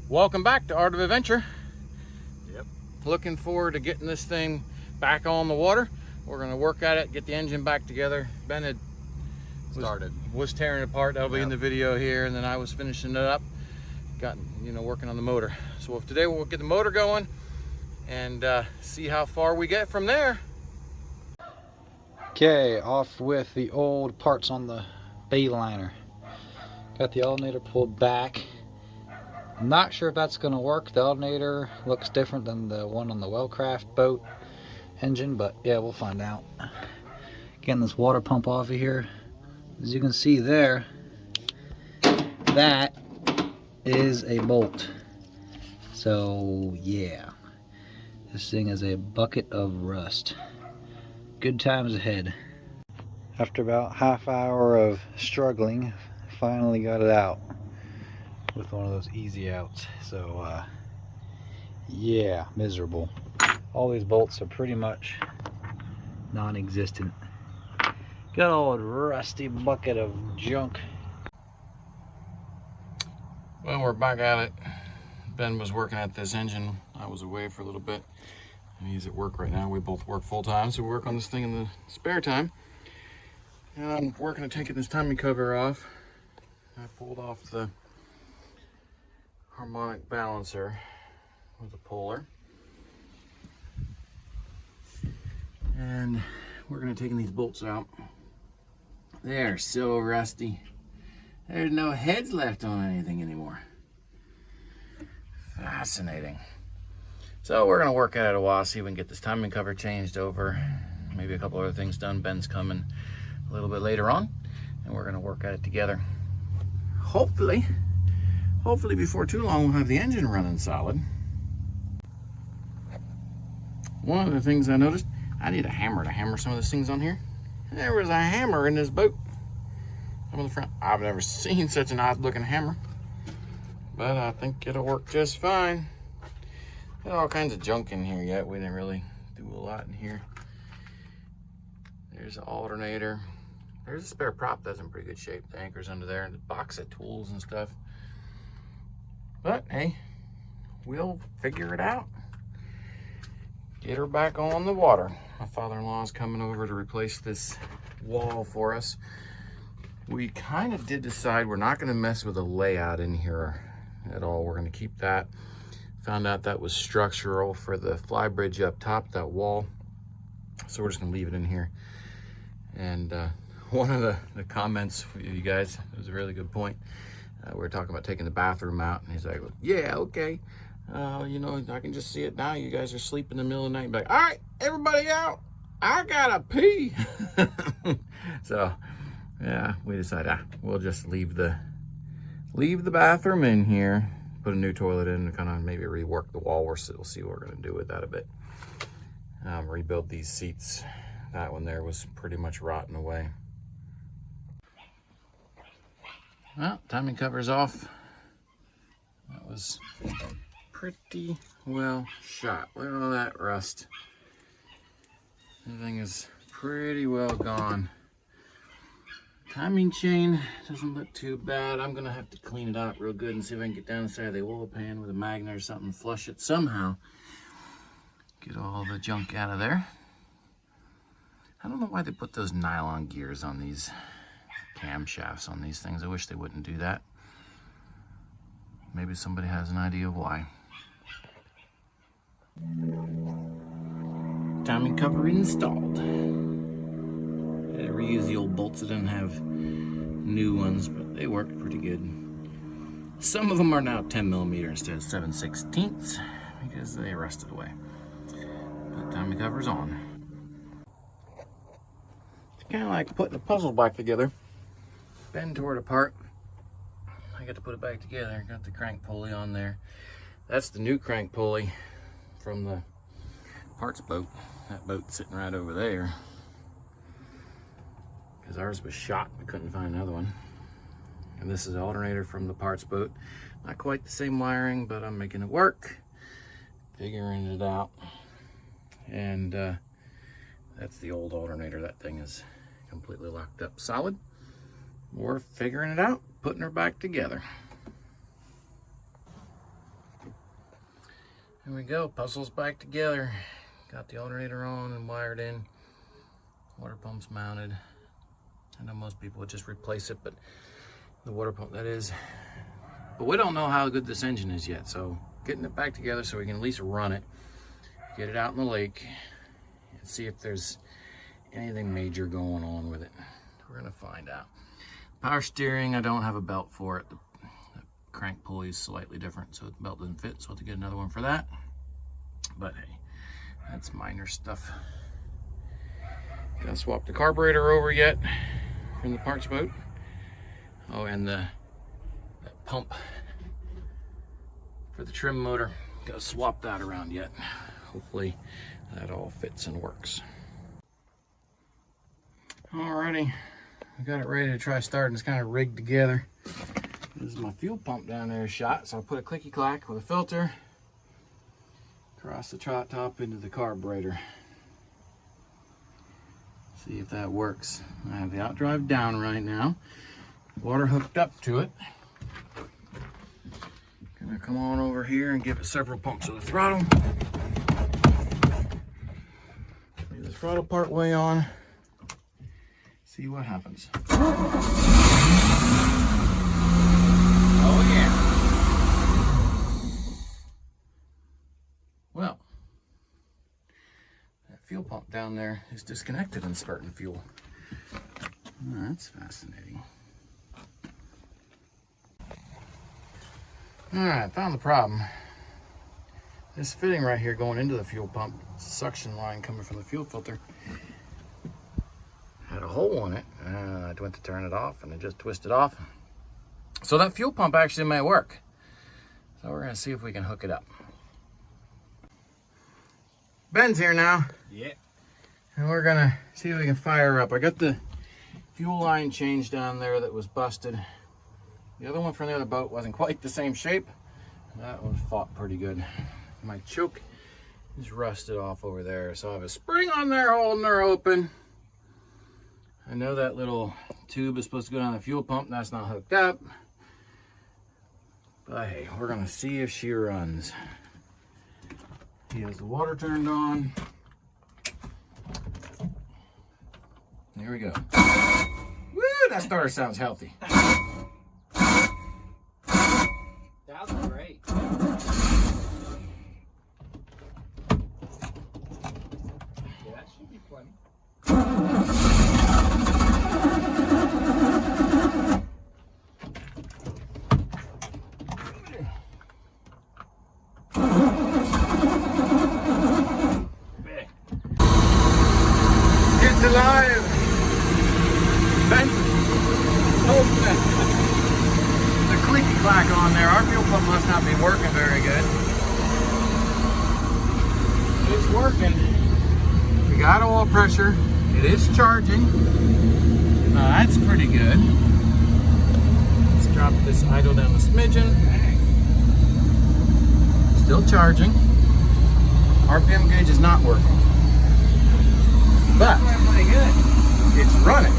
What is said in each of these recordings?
Welcome back to Art of Adventure. Yep. Looking forward to getting this thing back on the water. We're going to work at it, get the engine back together. Ben was tearing it apart. That'll be in the video here, and then I was finishing it up, working on the motor. So today we'll get the motor going and see how far we get from there. Okay, off with the old parts on the Bayliner. Got the alternator pulled back. I'm not sure if that's going to work. The alternator looks different than the one on the Wellcraft boat engine, but yeah, we'll find out. Getting this water pump off of here. As you can see there, that is a bolt. So yeah, this thing is a bucket of rust. Good times ahead. After about half hour of struggling, finally got it out with one of those easy outs. So yeah, miserable. All these bolts are pretty much non-existent. Good old rusty bucket of junk. Well, we're back at it. Ben was working at this engine. I was away for a little bit. And he's at work right now. We both work full time, so we work on this thing in the spare time. And I'm working on taking this timing cover off. I pulled off the harmonic balancer with a puller. And we're going to take these bolts out. They're so rusty. There's no heads left on anything anymore. Fascinating. So we're going to work at it a while, see if we can get this timing cover changed over. Maybe a couple other things done. Ben's coming a little bit later on, and we're going to work at it together. Hopefully before too long we'll have the engine running solid. One of the things I noticed, I need a hammer to hammer some of these things on here. There was a hammer in this boat. Up in the front. I've never seen such an odd looking hammer, but I think it'll work just fine. Got all kinds of junk in here yet. We didn't really do a lot in here. There's an alternator. There's a spare prop that's in pretty good shape. The anchor's under there, and the box of tools and stuff. But hey, we'll figure it out. Get her back on the water. My father-in-law is coming over to replace this wall for us. We kind of did decide we're not going to mess with the layout in here at all. We're going to keep that. Found out that was structural for the fly bridge up top, that wall. So we're just going to leave it in here. And one of the comments for you guys, it was a really good point. We were talking about taking the bathroom out, and he's like, yeah, okay. I can just see it now. You guys are sleeping in the middle of the night and be like, all right, everybody out. I gotta pee. So yeah, we decided we'll just leave the bathroom in here, put a new toilet in, and kind of maybe rework the wall. We'll see what we're gonna do with that a bit. Rebuild these seats. That one there was pretty much rotting away. Well, timing cover's off. That was pretty well shot. Look at all that rust. Everything is pretty well gone. Timing chain doesn't look too bad. I'm gonna have to clean it out real good and see if I can get down inside of the oil pan with a magnet or something, flush it somehow. Get all the junk out of there. I don't know why they put those nylon gears on these camshafts on these things. I wish they wouldn't do that. Maybe somebody has an idea why. Timing cover installed. I reused the old bolts. I didn't have new ones, but they worked pretty good. Some of them are now 10mm instead of 7/16 because they rusted away. But timing cover's on. It's kind of like putting a puzzle back together. Ben tore it apart. I got to put it back together. Got the crank pulley on there. That's the new crank pulley from the parts boat. That boat's sitting right over there. Because ours was shot. We couldn't find another one. And this is the alternator from the parts boat. Not quite the same wiring, but I'm making it work. Figuring it out. And that's the old alternator. That thing is completely locked up solid. We're figuring it out, putting her back together. Here we go, puzzles back together. Got the alternator on and wired in. Water pump's mounted. I know most people would just replace it, but the water pump, that is. But we don't know how good this engine is yet, so getting it back together so we can at least run it, get it out in the lake, and see if there's anything major going on with it. We're gonna find out. Power steering, I don't have a belt for it. The crank pulley is slightly different, so the belt doesn't fit, so I'll have to get another one for that. But hey, that's minor stuff. Gotta swap the carburetor over yet from the parts boat. Oh, and the pump for the trim motor, gotta swap that around yet. Hopefully that all fits and works. Alrighty, I got it ready to try starting. It's kind of rigged together. This is my fuel pump down there shot, so I put a clicky clack with a filter across the trot top into the carburetor. See if that works. I have the outdrive down right now. Water hooked up to it. Gonna come on over here and give it several pumps of the throttle. Leave the throttle part way on. See what happens. Oh yeah. Well, that fuel pump down there is disconnected and starting fuel. Oh, that's fascinating. Alright, found the problem. This fitting right here going into the fuel pump, it's a suction line coming from the fuel filter, had a hole in it. I went to turn it off and it just twisted off. So that fuel pump actually may work. So we're gonna see if we can hook it up. Ben's here now. Yeah. And we're gonna see if we can fire up. I got the fuel line changed down there that was busted. The other one from the other boat wasn't quite the same shape. That one fought pretty good. My choke is rusted off over there. So I have a spring on there holding her open. I know that little tube is supposed to go down the fuel pump. That's not hooked up. But hey, we're gonna see if she runs. He has the water turned on. There we go. Woo, that starter sounds healthy. Sounds great. Yeah, that should be plenty. It's alive! Benson! The clicky clack on there. Our fuel pump must not be working very good. It's working. We got oil pressure. It is charging. That's pretty good. Let's drop this idle down a smidgen. Still charging. RPM gauge is not working. But Pretty good. it's running.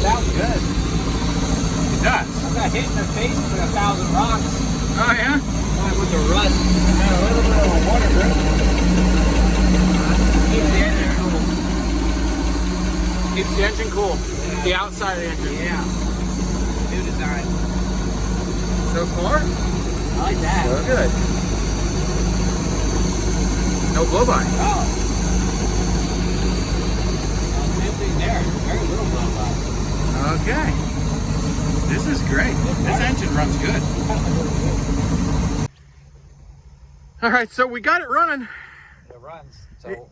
Sounds good. It does. I got hit in the face with 1,000 rocks. Oh yeah? With the rust. And a little bit of a water drip. Keeps the engine cool. Keeps the engine cool. The outside of the engine. Yeah. New design. So far, I like that. so good. No blow by. Oh. Same thing there. Very little blow by. Okay. This is great. This engine runs good. All right, so we got it running. It runs. So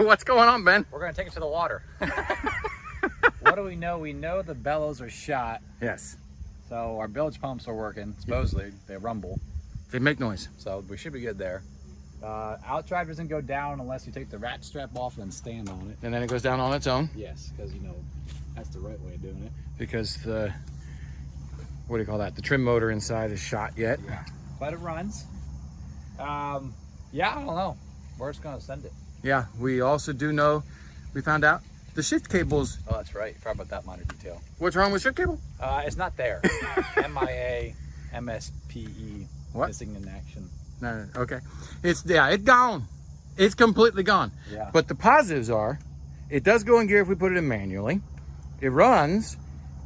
What's going on, Ben? we're going to take it to the water. What do we know? We know the bellows are shot. Yes. So our bilge pumps are working. Supposedly, they rumble. They make noise. So we should be good there. Outdrive doesn't go down unless you take the rat strap off and stand on it. And then it goes down on its own. Yes, because you know that's the right way of doing it. Because the, what do you call that? The trim motor inside is shot yet. Yeah. But it runs. Yeah, I don't know. We're just gonna send it. Yeah, we also do know, we found out the shift cables. Oh, that's right. Forgot about that minor detail. What's wrong with shift cable? It's not there. MIA, MSPE, What? missing in action. No, okay. It's gone. It's completely gone. Yeah. But the positives are, it does go in gear if we put it in manually. It runs.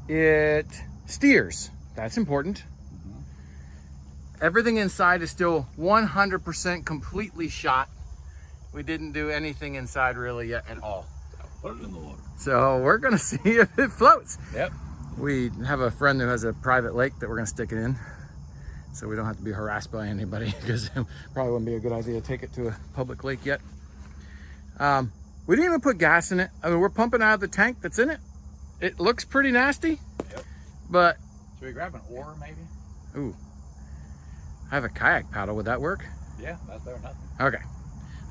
It steers. That's important. Everything inside is still 100% completely shot. We didn't do anything inside really yet at all. Put it in the water. So we're gonna see if it floats. Yep. We have a friend who has a private lake that we're gonna stick it in, so we don't have to be harassed by anybody, because it probably wouldn't be a good idea to take it to a public lake yet. We didn't even put gas in it. I mean, we're pumping out of the tank that's in it. It looks pretty nasty. Yep. But Should we grab an oar maybe? ooh, I have a kayak paddle. Would that work? Yeah, that's better than nothing. Okay.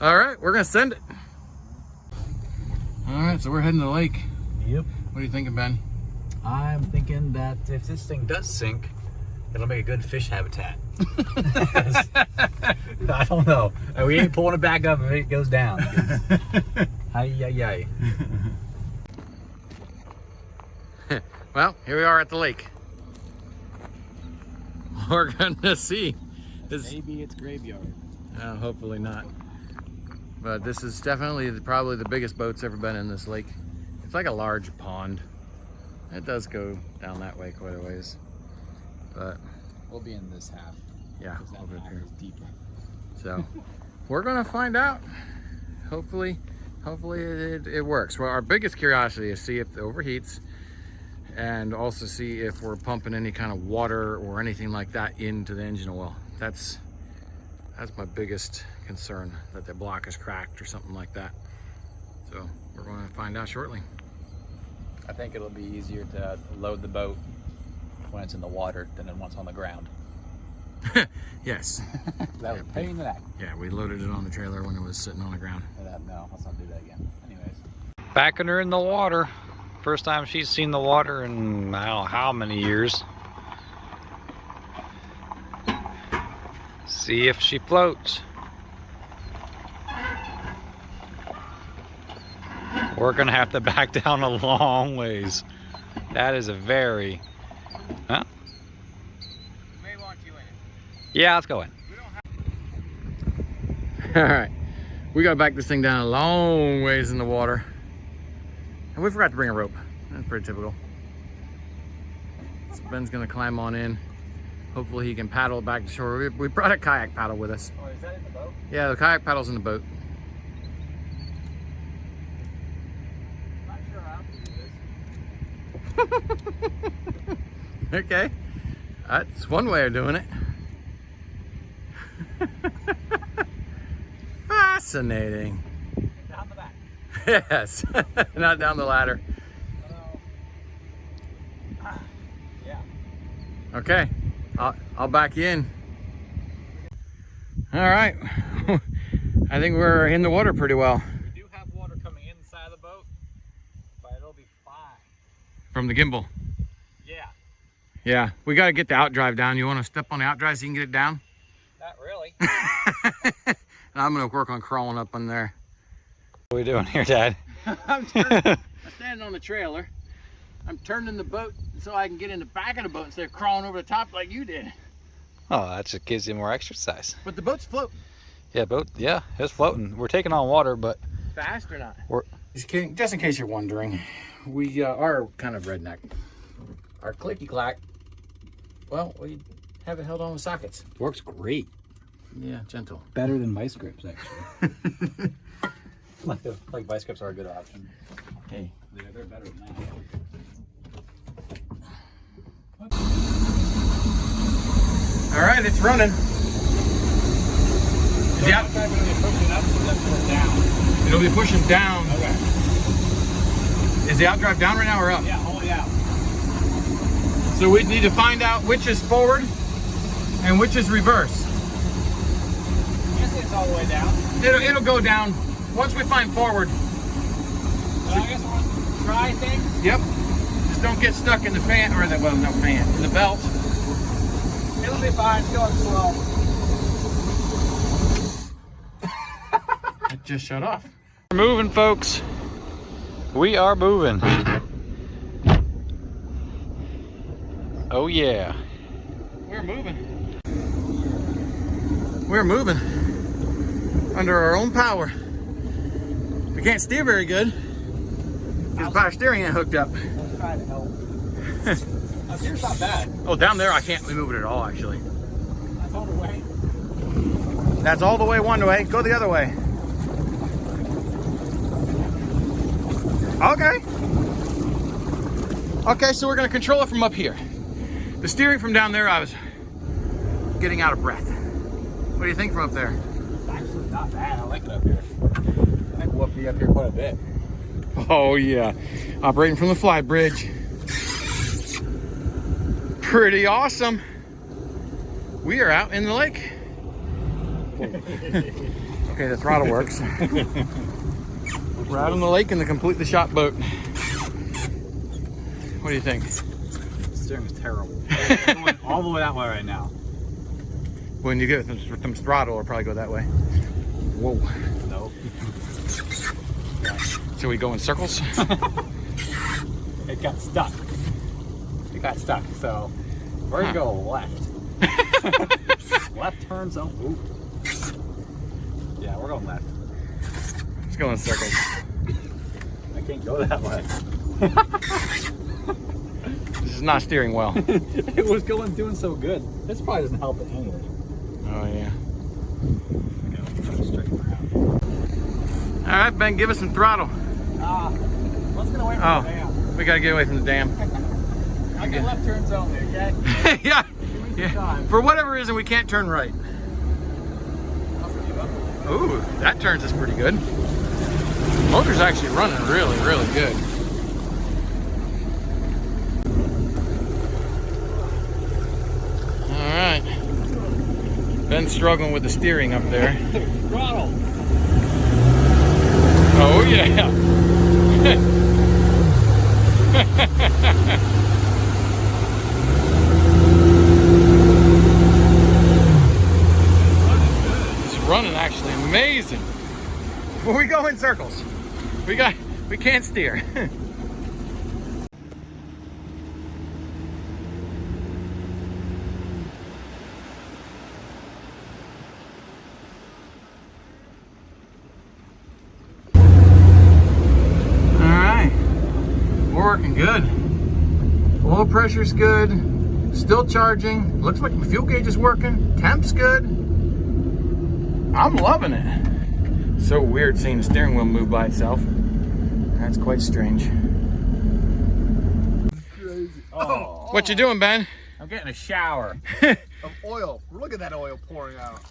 All right, we're gonna send it. All right, so we're heading to the lake. Yep. What are you thinking, Ben? I'm thinking that if this thing does sink, it'll make a good fish habitat. I don't know. We ain't pulling it back up if it goes down. Ay. Well, here we are at the lake. We're gonna see. Maybe it's graveyard. Hopefully not. But this is definitely probably the biggest boat's ever been in this lake. It's like a large pond. It does go down that way quite a ways. But We'll be in this half. yeah, That over half here. is deeper. So we're gonna find out. Hopefully it works. Well, our biggest curiosity is see if it overheats, and also see if we're pumping any kind of water or anything like that into the engine oil. That's my biggest concern, that the block is cracked or something like that. So we're going to find out shortly. I think it'll be easier to load the boat when it's in the water than once on the ground. Yes. That was a pain in the neck. Yeah, we loaded it on the trailer when it was sitting on the ground. No, let's not do that again. Anyways. Backing her in the water. First time she's seen the water in I don't know how many years. See if she floats. We're gonna have to back down a long ways. That is a very... Huh? May want you in it. Yeah, let's go in. All right, we got to back this thing down a long ways in the water. And we forgot to bring a rope. That's pretty typical. So Ben's gonna climb on in. Hopefully he can paddle it back to shore. We brought a kayak paddle with us. Oh, is that in the boat? Yeah, the kayak paddle's in the boat. Not sure how to do this. Okay, that's one way of doing it. Fascinating. Down the back. Yes, not down the ladder. Yeah. Okay, I'll back you in. All right, I think we're in the water pretty well. We do have water coming inside of the boat, but it'll be fine. From the gimbal. Yeah. Yeah, we got to get the outdrive down. You want to step on the outdrive so you can get it down? Not really. And I'm going to work on crawling up on there. What are we doing here, Dad? I'm standing on the trailer. I'm turning the boat so I can get in the back of the boat instead of crawling over the top like you did. Oh, that just gives you more exercise. But the boat's floating. Yeah, it's floating. We're taking on water, but Fast or not? we're... Just in case you're wondering, we are kind of redneck. Our clicky-clack, well, we have it held on with sockets. Works great. Yeah, gentle. Better than vice grips, actually. like vice grips are a good option. Hey. They're better than that. All right, it's running. Yeah. It'll be pushing down. Okay. Is the outdrive down right now or up? Yeah, only out. So we need to find out which is forward and which is reverse. I guess it's all the way down. It'll go down once we find forward. Well, I guess we'll try things. Yep. Just don't get stuck in the fan, or the, well, no fan, in the belt. It'll be fine. It's going slow. It just shut off. We're moving, folks. We are moving. Oh yeah. We're moving. We're moving under our own power. We can't steer very good because the power steering ain't hooked up. Let's try to help. Up here's not bad. Oh, down there I can't move it at all, actually. That's all the way. That's all the way one way. Go the other way. Okay. Okay, so we're gonna control it from up here. The steering from down there, I was getting out of breath. What do you think from up there? Actually, not bad. I like it up here. I think we'll be up here quite a bit. Oh yeah, operating from the fly bridge. Pretty awesome. We are out in the lake. Okay, the throttle works. We're out on the lake in the completely shot boat. What do you think? The steering is terrible. I'm going all the way that way right now. When you get some throttle, it'll probably go that way. Whoa. Nope. So we go in circles? It got stuck. It got stuck, so we're gonna go left. Left turns on. Ooh. Yeah, we're going left. Let's go in circles. I can't go that way. This is not steering well. It was doing so good. This probably doesn't help it anyway. Oh yeah. Go straight around. All right, Ben, give us some throttle. Let's get away from the dam. We gotta get away from the dam. I get left turns only, okay? Yeah. Give me some time. For whatever reason, we can't turn right. Ooh, that turns us pretty good. Motor's actually running really, really good. All right. Ben's struggling with the steering up there. Throttle. Oh yeah. It's running actually amazing. Well, we go in circles. We can't steer. Working good. Oil pressure's good. Still charging. Looks like the fuel gauge is working. Temp's good. I'm loving it. So weird seeing the steering wheel move by itself. That's quite strange. Crazy. Oh. What you doing, Ben? I'm getting a shower Of oil. Look at that oil pouring out.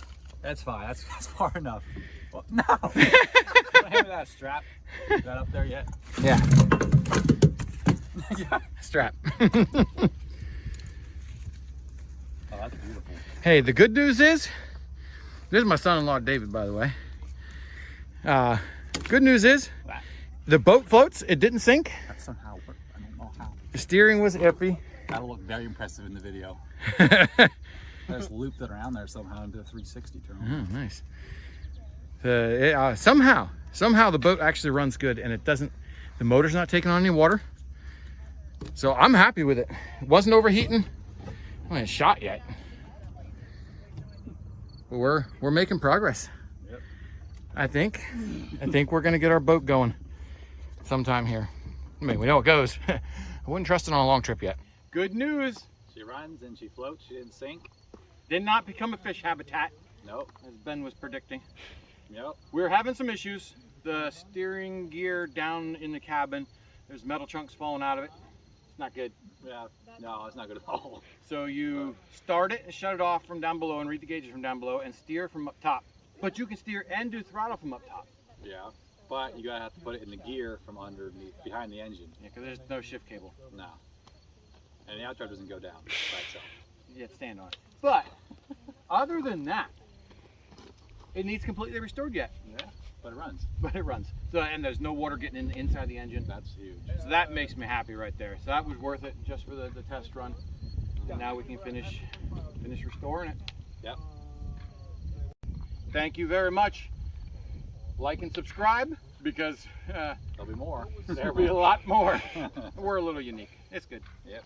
That's fine. That's far enough. Well, no. Do I have that strap? Is that up there yet? Yeah. Yeah. Strap. Oh, that's beautiful. Hey, the good news is, this is my son-in-law David, by the way. Good news is, the boat floats. It didn't sink. That somehow worked. I don't know how. The steering was iffy. That'll look very impressive in the video. I just looped it around there somehow and did a 360 turn. Oh, nice. Somehow the boat actually runs good, and it doesn't. The motor's not taking on any water, so I'm happy with it. It wasn't overheating. I haven't shot yet, but we're making progress. Yep. I think we're gonna get our boat going sometime here. I mean, we know it goes. I wouldn't trust it on a long trip yet. Good news. She runs and she floats. She didn't sink. Did not become a fish habitat, Nope. as Ben was predicting. Yep. We're having some issues. The steering gear down in the cabin, there's metal chunks falling out of it. It's not good. Yeah. No, it's not good at all. So you start it and shut it off from down below and read the gauges from down below and steer from up top. But you can steer and do throttle from up top. Yeah. But you gotta have to put it in the gear from underneath, behind the engine. Yeah, because there's no shift cable. No. And the outrider doesn't go down by itself. You have to stand on it. But other than that, it needs completely restored yet. Yeah. But it runs. But it runs. So, and there's no water getting in inside the engine. That's huge. So that makes me happy right there. So that was worth it just for the test run. And now we can finish restoring it. Yep. Thank you very much. Like and subscribe, because There'll be more. there'll be a lot more. We're a little unique. It's good. Yep.